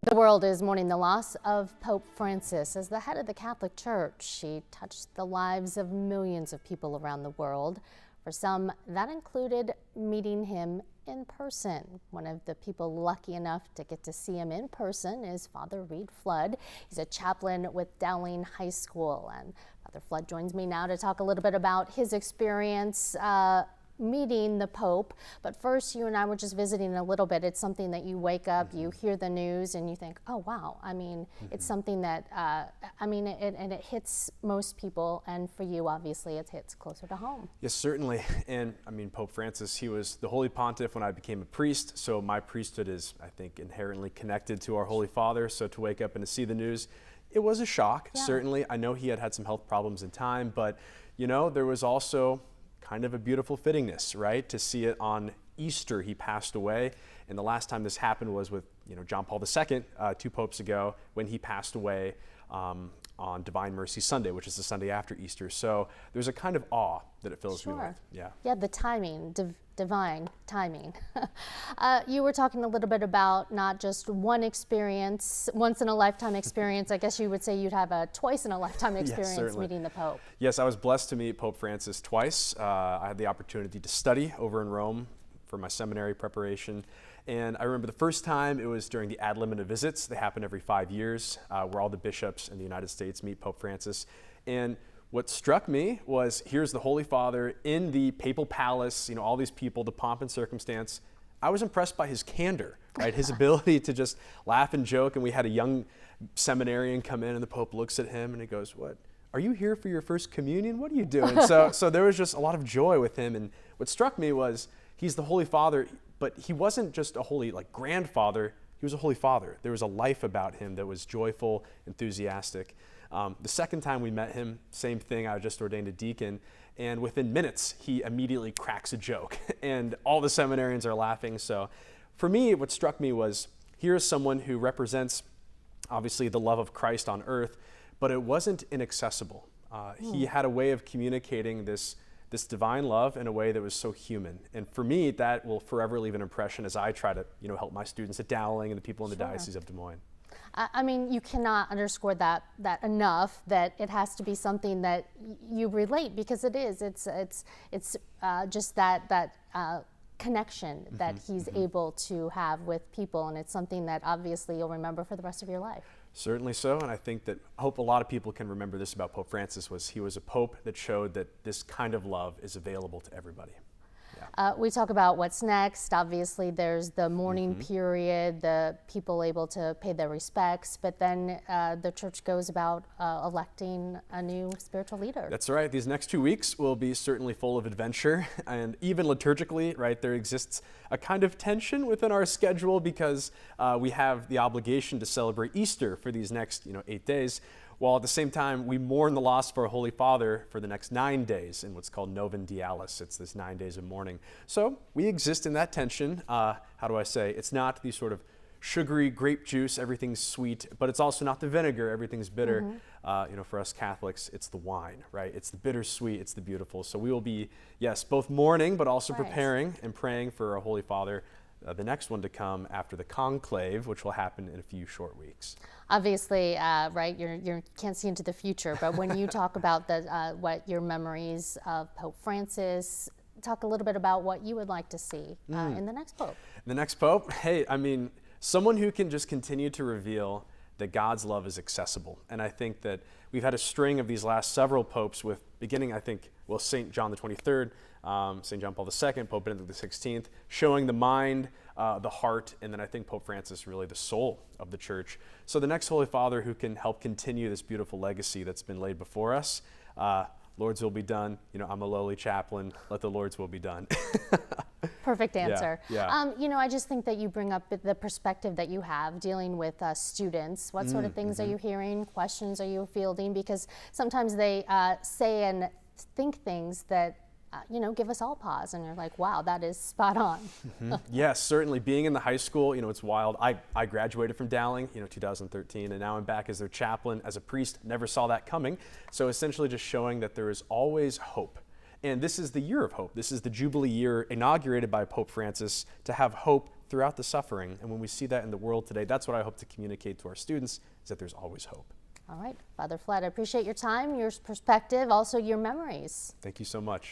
The world is mourning the loss of Pope Francis. As the head of the Catholic Church, he touched the lives of millions of people around the world. For some, that included meeting him in person. One of the people lucky enough to get to see him in person is Father Reed Flood. He's a chaplain with Dowling High School. And Father Flood joins me now to talk a little bit about his experience meeting the Pope. But first, you and I were just visiting a little bit. It's something that you wake up, you hear the news, and you think, oh, wow. I mean, it's something that, it hits most people. And for you, obviously, it hits closer to home. Yes, certainly. And I mean, Pope Francis, he was the Holy Pontiff when I became a priest. So my priesthood is, I think, inherently connected to our Holy Father. So to wake up and to see the news, it was a shock, certainly. I know he had some health problems in time, but, you know, there was also kind of a beautiful fittingness, right? To see it on Easter, he passed away. And the last time this happened was with, John Paul II, 2 popes ago, when he passed away on Divine Mercy Sunday, which is the Sunday after Easter. So there's a kind of awe that it fills me with. Yeah, the timing, divine timing. You were talking a little bit about not just one experience, once in a lifetime experience. I guess you would say you'd have a twice in a lifetime experience meeting the Pope. Yes, I was blessed to meet Pope Francis twice. I had the opportunity to study over in Rome for my seminary preparation. And I remember the first time, it was during the ad limina visits. They happen every 5 years, where all the bishops in the United States meet Pope Francis. And what struck me was, here's the Holy Father in the papal palace, all these people, the pomp and circumstance. I was impressed by his candor, right? His ability to just laugh and joke. And we had a young seminarian come in, and the Pope looks at him and he goes, "What? Are you here for your first communion? What are you doing?" So there was just a lot of joy with him. And what struck me was, he's the Holy Father, but he wasn't just a holy grandfather. He was a Holy Father. There was a life about him that was joyful, enthusiastic. The second time we met him, same thing. I was just ordained a deacon, and within minutes, he immediately cracks a joke, and all the seminarians are laughing. So for me, what struck me was, here's someone who represents, obviously, the love of Christ on earth, but it wasn't inaccessible. He had a way of communicating this divine love in a way that was so human. And for me, that will forever leave an impression as I try to help my students at Dowling and the people in the Diocese of Des Moines. I mean, you cannot underscore that enough, that it has to be something that you relate, because it is. It's just that connection that he's able to have with people, and it's something that obviously you'll remember for the rest of your life. Certainly so, and I hope a lot of people can remember this about Pope Francis, was he was a pope that showed that this kind of love is available to everybody. We talk about what's next. Obviously, there's the mourning period, the people able to pay their respects, but then the church goes about electing a new spiritual leader. That's right. These next 2 weeks will be certainly full of adventure, and even liturgically, right, there exists a kind of tension within our schedule, because we have the obligation to celebrate Easter for these next 8 days, while at the same time we mourn the loss of our Holy Father for the next 9 days in what's called Novum Dialis. It's this 9 days of mourning. So we exist in that tension. How do I say? It's not the sort of sugary grape juice, everything's sweet, but it's also not the vinegar, everything's bitter. For us Catholics, it's the wine, right? It's the bittersweet, it's the beautiful. So we will be, yes, both mourning, but also preparing and praying for our Holy Father, the next one to come after the conclave, which will happen in a few short weeks. Obviously, right, you can't see into the future, but when you talk about what your memories of Pope Francis, talk a little bit about what you would like to see in the next Pope. The next Pope? Hey, I mean, someone who can just continue to reveal that God's love is accessible. And I think that we've had a string of these last several popes, with beginning, I think, St. John the 23rd, St. John Paul II, Pope Benedict the 16th, showing the mind, the heart, and then I think Pope Francis, really the soul of the church. So the next Holy Father who can help continue this beautiful legacy that's been laid before us. Lord's will be done. I'm a lowly chaplain. Let the Lord's will be done. Perfect answer. Yeah. I just think that you bring up the perspective that you have dealing with students. What sort of things are you hearing? Questions are you fielding? Because sometimes they say and think things that give us all pause, and you're like, wow, that is spot on. Yes, certainly. Being in the high school, it's wild. I graduated from Dowling, 2013, and now I'm back as their chaplain, as a priest. Never saw that coming. So essentially just showing that there is always hope. And this is the year of hope. This is the Jubilee year inaugurated by Pope Francis to have hope throughout the suffering. And when we see that in the world today, that's what I hope to communicate to our students, is that there's always hope. All right, Father Flett, I appreciate your time, your perspective, also your memories. Thank you so much.